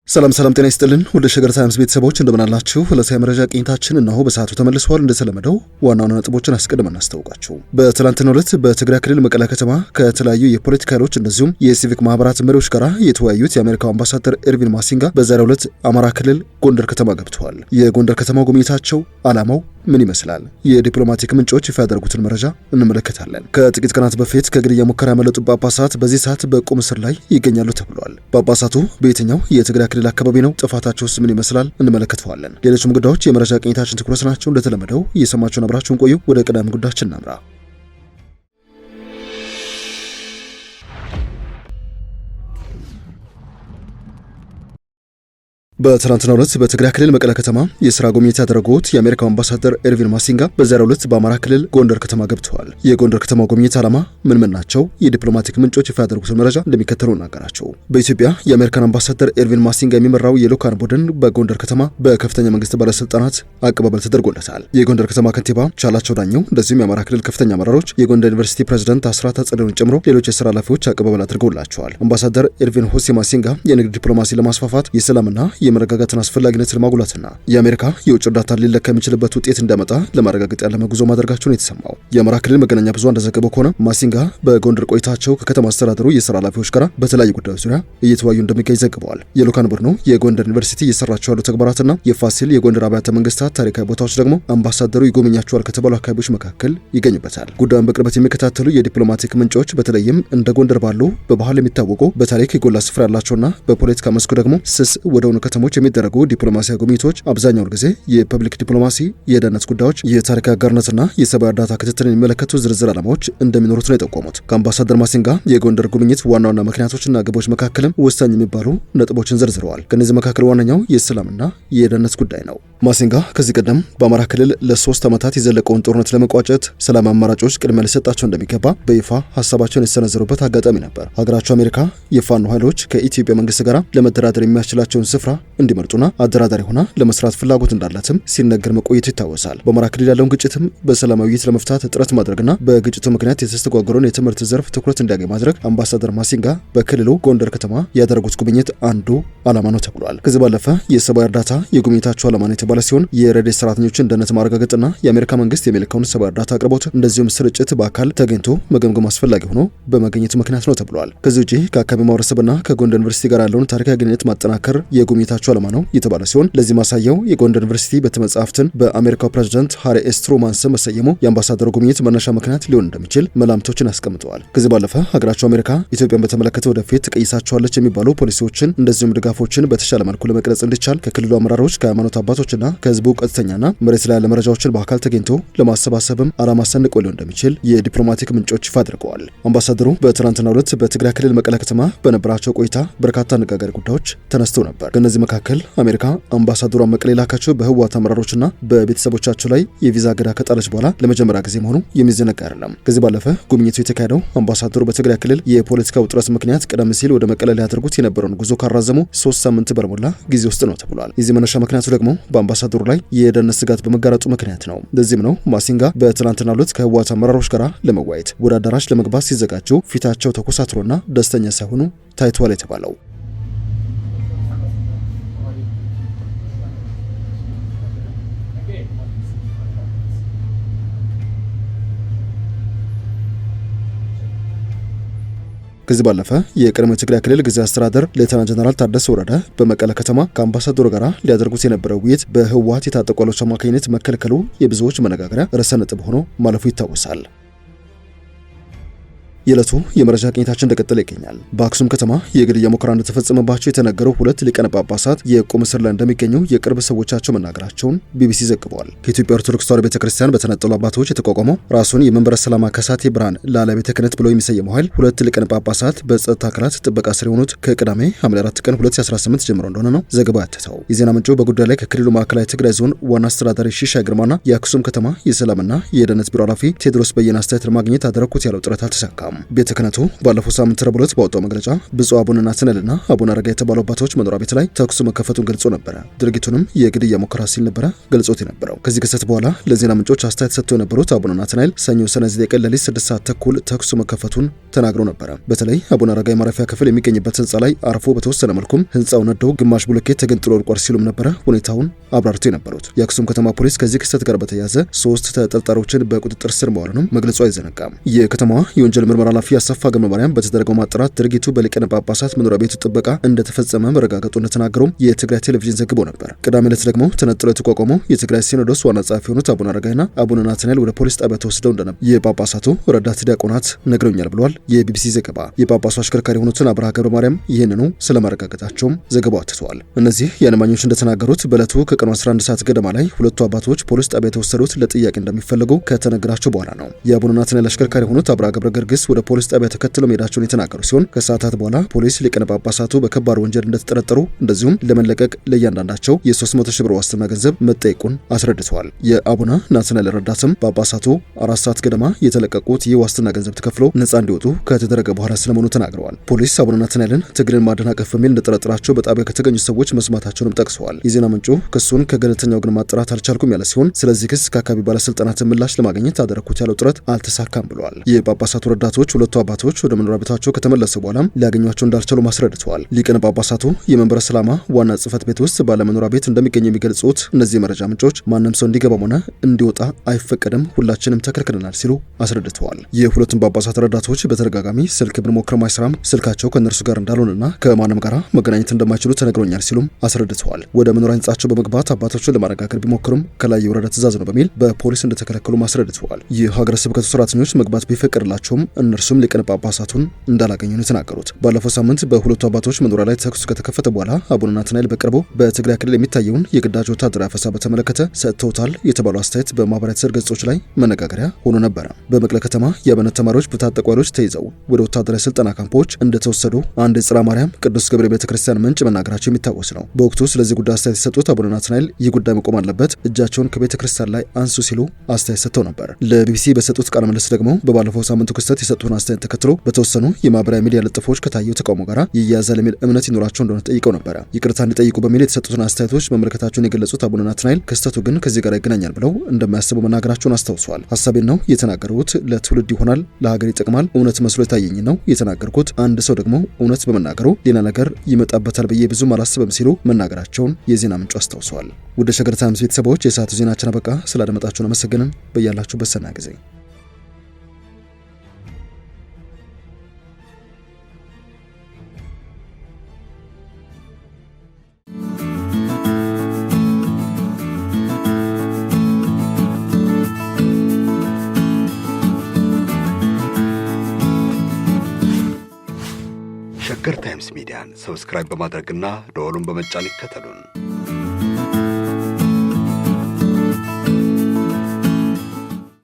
ሰላም ጤና ይስጥልን ወደ ሸገር ታይምስ ቤተሰቦች እንደምን አላችሁ? ለሳይ መረጃ ቅኝታችን እነሆ በሰዓቱ ተመልሷል። እንደተለመደው ዋና ነጥቦችን አስቀድመን እናስታውቃችሁ። በትላንትናው ዕለት በትግራይ ክልል መቀለ ከተማ ከተለያዩ የፖለቲካ ኃይሎች እንደዚሁም የሲቪክ ማህበራት መሪዎች ጋር የተወያዩት የአሜሪካው አምባሳደር ኤርቪን ማሲንጋ በዛሬው ዕለት አማራ ክልል ጎንደር ከተማ ገብተዋል። የጎንደር ከተማ ጉብኝታቸው ዓላማው ምን ይመስላል? የዲፕሎማቲክ ምንጮች ይፋ ያደረጉትን መረጃ እንመለከታለን። ከጥቂት ቀናት በፊት ከግድያ ሙከራ ያመለጡ ጳጳሳት በዚህ ሰዓት በቁም እስር ላይ ይገኛሉ ተብሏል። ጳጳሳቱ በየትኛው የትግራይ ክልል አካባቢ ነው? ጥፋታቸውስ ምን ይመስላል? እንመለከተዋለን። ሌሎችም ጉዳዮች የመረጃ ቅኝታችን ትኩረት ናቸው። እንደተለመደው እየሰማችሁን አብራችሁን ቆዩ። ወደ ቀዳሚ ጉዳያችን እናምራ። በትናንትናው ዕለት በትግራይ ክልል መቀለ ከተማ የሥራ ጉብኝት ያደረጉት የአሜሪካው አምባሳደር ኤርቪን ማሲንጋ በዛሬው ዕለት በአማራ ክልል ጎንደር ከተማ ገብተዋል። የጎንደር ከተማ ጉብኝት ዓላማ ምን ናቸው? የዲፕሎማቲክ ምንጮች ይፋ ያደረጉትን መረጃ እንደሚከተለው እናገራቸው። በኢትዮጵያ የአሜሪካን አምባሳደር ኤርቪን ማሲንጋ የሚመራው የልዑካን ቡድን በጎንደር ከተማ በከፍተኛ መንግስት ባለስልጣናት አቀባበል ተደርጎለታል። የጎንደር ከተማ ከንቲባ ቻላቸው ዳኘው እንደዚሁም የአማራ ክልል ከፍተኛ አመራሮች፣ የጎንደር ዩኒቨርሲቲ ፕሬዝዳንት አስራት አጸደውን ጨምሮ ሌሎች የሥራ ኃላፊዎች አቀባበል አድርገውላቸዋል። አምባሳደር ኤርቪን ሆሴ ማሲንጋ የንግድ ዲፕሎማሲ ለማስፋፋት የሰላምና የመረጋጋትን አስፈላጊነት ለማጉላትና የአሜሪካ የውጭ እርዳታ ሊለካ የሚችልበት ውጤት እንዲያመጣ ለማረጋገጥ ያለመ ጉዞ ማድረጋቸውን የተሰማው የአማራ ክልል መገናኛ ብዙሃን እንደዘገበው ከሆነ ማሲንጋ በጎንደር ቆይታቸው ከከተማ አስተዳደሩ የሥራ ኃላፊዎች ጋር በተለያዩ ጉዳዮች ዙሪያ እየተወያዩ እንደሚገኝ ዘግበዋል። የልዑካን ቡድኑ የጎንደር ዩኒቨርሲቲ እየሰራቸው ያሉ ተግባራትና የፋሲል የጎንደር አብያተ መንግስታት ታሪካዊ ቦታዎች ደግሞ አምባሳደሩ ይጎበኛቸዋል ከተባሉ አካባቢዎች መካከል ይገኙበታል። ጉዳዩን በቅርበት የሚከታተሉ የዲፕሎማቲክ ምንጮች በተለይም እንደ ጎንደር ባሉ በባህል የሚታወቁ በታሪክ የጎላ ስፍራ ያላቸውና በፖለቲካ መስኩ ደግሞ ስስ ወደሆኑ ከተሞች የሚደረጉ ዲፕሎማሲያዊ ጉብኝቶች አብዛኛውን ጊዜ የፐብሊክ ዲፕሎማሲ፣ የደህንነት ጉዳዮች፣ የታሪክ አጋርነትና የሰብአዊ እርዳታ ክትትልን የሚመለከቱ ዝርዝር ዓላማዎች እንደሚኖሩት ነው የጠቆሙት። ከአምባሳደር ማሲንጋ የጎንደር ጉብኝት ዋና ዋና ምክንያቶችና ግቦች መካከልም ወሳኝ የሚባሉ ነጥቦችን ዘርዝረዋል። ከነዚህ መካከል ዋነኛው የሰላምና የደህንነት ጉዳይ ነው። ማሲንጋ ከዚህ ቀደም በአማራ ክልል ለ3 ዓመታት የዘለቀውን ጦርነት ለመቋጨት ሰላም አማራጮች ቅድሚያ ሊሰጣቸው እንደሚገባ በይፋ ሀሳባቸውን የሰነዘሩበት አጋጣሚ ነበር። ሀገራቸው አሜሪካ የፋኖ ኃይሎች ከኢትዮጵያ መንግስት ጋር ለመደራደር የሚያስችላቸውን ስፍራ እንዲመርጡና አደራዳሪ ሆና ለመስራት ፍላጎት እንዳላትም ሲነገር መቆየቱ ይታወሳል። በአማራ ክልል ያለውን ግጭትም በሰላማዊ ውይይት ለመፍታት ጥረት ማድረግና በግጭቱ ምክንያት የተስተጓጎለውን የትምህርት ዘርፍ ትኩረት እንዲያገኝ ማድረግ አምባሳደር ማሲንጋ በክልሉ ጎንደር ከተማ ያደረጉት ጉብኝት አንዱ ዓላማ ነው ተብሏል። ከዚህ ባለፈ የሰብአዊ እርዳታ የጉብኝታቸው ዓላማ ነው የተባለ ሲሆን የረድኤት ሰራተኞችን ደህንነት ማረጋገጥና የአሜሪካ መንግስት የሚልከውን ሰብአዊ እርዳታ አቅርቦት እንደዚሁም ስርጭት በአካል ተገኝቶ መገምገም አስፈላጊ ሆኖ በመገኘቱ ምክንያት ነው ተብሏል። ከዚህ ውጪ ከአካባቢ ማህበረሰብና ከጎንደር ዩኒቨርሲቲ ጋር ያለውን ታሪካዊ ግንኙነት ማጠናከር የጉብኝታቸው ዓላማ ነው የተባለ ሲሆን ለዚህ ማሳያው የጎንደር ዩኒቨርሲቲ ቤተመጻሕፍትን በአሜሪካው ፕሬዝዳንት ሃሪ ኤስ ትሩማን ስም መሰየሙ የአምባሳደሩ ጉብኝት መነሻ ምክንያት ሊሆን እንደሚችል መላምቶችን አስቀምጠዋል። ከዚህ ባለፈ ሀገራቸው አሜሪካ ኢትዮጵያን በተመለከተ ወደፊት ትቀይሳቸዋለች የሚባሉ ፖሊሲዎችን እንደዚሁም ድጋፎችን በተሻለ መልኩ ለመቅረጽ እንዲቻል ከክልሉ አመራሮች፣ ከሃይማኖት አባቶችና ከህዝቡ ቀጥተኛና መሬት ላይ ያለ መረጃዎችን በአካል ተገኝቶ ለማሰባሰብም ዓላማ ሰንቆ ሊሆን እንደሚችል የዲፕሎማቲክ ምንጮች ይፋ አድርገዋል። አምባሳደሩ በትናንትናው ዕለት በትግራይ ክልል መቀለ ከተማ በነበራቸው ቆይታ በርካታ አነጋጋሪ ጉዳዮች ተነስተው ነበር። ከእነዚህ መካከል አሜሪካ አምባሳደሯን መቀሌ ላካቸው በህወሓት አመራሮችና በቤተሰቦቻቸው ላይ የቪዛ እገዳ ከጣለች በኋላ ለመጀመሪያ ጊዜ መሆኑ የሚዘነጋ አይደለም። ከዚህ ባለፈ ጉብኝቱ የተካሄደው አምባሳደሩ በትግራይ ክልል የፖለቲካ ውጥረት ምክንያት ቀደም ሲል ወደ መቀለ ሊያደርጉት የነበረውን ጉዞ ካራዘሙ 3 ሳምንት በሞላ ጊዜ ውስጥ ነው ተብሏል። የዚህ መነሻ ምክንያቱ ደግሞ በአምባሳደሩ ላይ የደህንነት ስጋት በመጋረጡ ምክንያት ነው። ለዚህም ነው ማሲንጋ በትናንትናው ዕለት ከህወሓት አመራሮች ጋር ለመወያየት ወደ አዳራሽ ለመግባት ሲዘጋጁ ፊታቸው ተኮሳትሮና ደስተኛ ሳይሆኑ ታይቷል የተባለው። ከዚህ ባለፈ የቀድሞ የትግራይ ክልል ጊዜያዊ አስተዳደር ሌተናንት ጀነራል ታደሰ ወረደ በመቀለ ከተማ ከአምባሳደሩ ጋር ሊያደርጉት የነበረው ውይይት በህወሓት የታጠቁ ኃይሎች አማካኝነት መከልከሉ የብዙዎች መነጋገሪያ ርዕሰ ነጥብ ሆኖ ማለፉ ይታወሳል። የዕለቱ የመረጃ ቅኝታችን እንደቀጠለ ይገኛል። በአክሱም ከተማ የግድያ ሙከራ እንደተፈጸመባቸው የተነገረው 2 ሊቃነ ጳጳሳት የቁም እስር ላይ እንደሚገኙ የቅርብ ሰዎቻቸው መናገራቸውን ቢቢሲ ዘግቧል። ከኢትዮጵያ ኦርቶዶክስ ተዋሕዶ ቤተክርስቲያን በተነጠሉ አባቶች የተቋቋመው ራሱን የመንበረ ሰላማ ከሳቴ ብርሃን ላዕላይ ቤተ ክህነት ብሎ የሚሰየመው ኃይል 2 ሊቃነ ጳጳሳት በጸጥታ አካላት ጥበቃ ስር የሆኑት ከቅዳሜ ሐምሌ 4 ቀን 2018 ጀምሮ እንደሆነ ነው ዘገባው ያተተው። የዜና ምንጩ በጉዳዩ ላይ ከክልሉ ማዕከላዊ ትግራይ ዞን ዋና አስተዳዳሪ ሺሻይ ግርማና የአክሱም ከተማ የሰላምና የደህንነት ቢሮ ኃላፊ ቴዎድሮስ በየነ አስተያየት ለማግኘት አደረኩት ያለው ጥረት አልተሳካም። ቤተ ክህነቱ ባለፈው ሳምንት ረቡዕ ዕለት ባወጣው መግለጫ ብፁዕ አቡነ ናትናኤልና አቡነ አረጋዊ የተባሉ አባቶች መኖሪያ ቤት ላይ ተኩስ መከፈቱን ገልጾ ነበረ። ድርጊቱንም የግድያ ሙከራ ሲል ነበረ ገልጾት የነበረው። ከዚህ ክስተት በኋላ ለዜና ምንጮች አስተያየት ሰጥተው የነበሩት አቡነ ናትናኤል ሰኞ ሰኔ 9 ቀን ሌሊት 6 ሰዓት ተኩል ተኩስ መከፈቱን ተናግረው ነበረ። በተለይ አቡነ አረጋዊ ማረፊያ ክፍል የሚገኝበት ህንፃ ላይ አርፎ በተወሰነ መልኩም ህንፃው ነደው ግማሽ ብሎኬት ተገንጥሎ ወድቋል ሲሉም ነበረ ሁኔታውን አብራርቶ የነበሩት። የአክሱም ከተማ ፖሊስ ከዚህ ክስተት ጋር በተያያዘ 3 ተጠርጣሪዎችን በቁጥጥር ስር መዋሉንም መግለጹ አይዘነጋም። የከተማዋ የወንጀል ምርመራ ኃላፊ አሰፋ ገብረ ማርያም በተደረገው ማጣራት ድርጊቱ በሊቃነ ጳጳሳት መኖሪያ ቤቱ ጥበቃ እንደተፈጸመ መረጋገጡ እንደተናገሩም የትግራይ ቴሌቪዥን ዘግቦ ነበር። ቅዳሜ ዕለት ደግሞ ተነጥሎ የተቋቋመው የትግራይ ሲኖዶስ ዋና ጸሐፊ የሆኑት አቡነ አረጋዊና አቡነ ናትናኤል ወደ ፖሊስ ጣቢያ ተወስደው እንደነበር የጳጳሳቱ ረዳት ዲያቆናት ነግረውኛል ብሏል የቢቢሲ ዘገባ። የጳጳሱ አሽከርካሪ የሆኑትን አብርሃ ገብረ ማርያም ይህንኑ ስለማረጋገጣቸውም ዘገባው አትተዋል። እነዚህ የዓይን እንደተናገሩት በዕለቱ ከቀኑ 11 ሰዓት ገደማ ላይ ሁለቱ አባቶች ፖሊስ ጣቢያ የተወሰዱት ለጥያቄ እንደሚፈልጉ ከተነገራቸው በኋላ ነው። የአቡነ ናትናኤል አሽከርካሪ የሆኑት አብርሃ ገብረ ገርግስ ወደ ፖሊስ ጣቢያ ተከትለው መሄዳቸውን የተናገሩ ሲሆን ከሰዓታት በኋላ ፖሊስ ሊቃነ ጳጳሳቱ በከባድ ወንጀል እንደተጠረጠሩ እንደዚሁም ለመለቀቅ ለእያንዳንዳቸው የ300 ሺህ ብር ዋስትና ገንዘብ መጠየቁን አስረድተዋል። የአቡነ ናትናኤል ረዳትም ጳጳሳቱ 4 ሰዓት ገደማ የተለቀቁት ይህ ዋስትና ገንዘብ ተከፍሎ ነፃ እንዲወጡ ከተደረገ በኋላ ስለመሆኑ ተናግረዋል። ፖሊስ አቡነ ናትናኤልን ትግልን ማደናቀፍ በሚል እንደጠረጠራቸው በጣቢያው ከተገኙ ሰዎች መስማታቸውንም ጠቅሰዋል። የዜና ምንጩ ክሱን ከገለልተኛው ግን ማጣራት አልቻልኩም ያለ ሲሆን ስለዚህ ክስ ከአካባቢ ባለስልጣናት ምላሽ ለማግኘት አደረኩት ያለው ጥረት አልተሳካም ብለዋል። የጳጳሳቱ ረዳቶች ሁለቱ አባቶች ወደ መኖሪያ ቤታቸው ከተመለሱ በኋላም ሊያገኟቸው እንዳልቻሉ አስረድተዋል። ሊቃነ ጳጳሳቱ የመንበረ ሰላማ ዋና ጽሕፈት ቤት ውስጥ ባለመኖሪያ ቤት እንደሚገኙ የሚገልጹት እነዚህ የመረጃ ምንጮች ማንም ሰው እንዲገባም ሆነ እንዲወጣ አይፈቀድም፣ ሁላችንም ተከልክለናል ሲሉ አስረድተዋል። የሁለቱም ጳጳሳት ረዳቶች በተደጋጋሚ ስልክ ብንሞክርም አይሰራም፣ ስልካቸው ከእነርሱ ጋር እንዳልሆነና ከማንም ጋር መገናኘት እንደማይችሉ ተነግሮኛል ሲሉም አስረድተዋል። ወደ መኖሪያ ህንጻቸው በመግባት አባቶቹን ለማረጋገጥ ቢሞክሩም ከላይ የወረደ ትእዛዝ ነው በሚል በፖሊስ እንደተከለከሉ አስረድተዋል። የሀገረ ስብከቱ ሰራተኞች መግባት ቢፈቀድላቸውም እነርሱም ሊቃነ ጳጳሳቱን እንዳላገኙ ነው የተናገሩት። ባለፈው ሳምንት በሁለቱ አባቶች መኖሪያ ላይ ተኩስ ከተከፈተ በኋላ አቡነ ናትናኤል በቅርቡ በትግራይ ክልል የሚታየውን የግዳጅ ወታደራዊ አፈሳ በተመለከተ ሰጥተውታል የተባሉ አስተያየት በማህበራዊ ትስስር ገጾች ላይ መነጋገሪያ ሆኖ ነበረ። በመቀለ ከተማ የአብነት ተማሪዎች በታጠቁ ኃይሎች ተይዘው ወደ ወታደራዊ ስልጠና ካምፖች እንደተወሰዱ አንድ የጽርሐ ማርያም ቅዱስ ገብርኤል ቤተክርስቲያን ምንጭ መናገራቸው የሚታወስ ነው። በወቅቱ ስለዚህ ጉዳይ አስተያየት የሰጡት አቡነ ናትናኤል ይህ ጉዳይ መቆም አለበት፣ እጃቸውን ከቤተክርስቲያን ላይ አንሱ ሲሉ አስተያየት ሰጥተው ነበር። ለቢቢሲ በሰጡት ቃለ ምልልስ ደግሞ በባለፈው ሳምንቱ ክስተት የሰጡትን አስተያየት ተከትሎ በተወሰኑ የማህበራዊ ሚዲያ ልጥፎች ከታየው ተቃውሞ ጋር ይያያዛል የሚል እምነት ይኖራቸው እንደሆነ ጠይቀው ነበረ። ይቅርታ እንዲጠይቁ በሚል የተሰጡትን አስተያየቶች መመልከታቸውን የገለጹት አቡነ ናትናኤል ክስተቱ ግን ከዚህ ጋር ይገናኛል ብለው እንደማያስቡ መናገራቸውን አስታውሰዋል። ሀሳቤን ነው የተናገሩት፣ ለትውልድ ይሆናል፣ ለሀገር ይጠቅማል፣ እውነት መስሎ የታየኝ ነው የተናገርኩት። አንድ ሰው ደግሞ እውነት በመናገሩ ሌላ ነገር ይመጣበታል ብዬ ብዙም አላስብም ሲሉ መናገራቸውን የዜና ምንጩ አስታውሰዋል። ወደ ሸገር ታይምስ ቤተሰቦች የሰዓቱ ዜናችን አበቃ። ስላደመጣችሁን አመሰግንን። በያላችሁበት ሰናይ ጊዜ ሸገር ታይምስ ሚዲያን ሰብስክራይብ በማድረግና ደወሉን በመጫን ይከተሉን።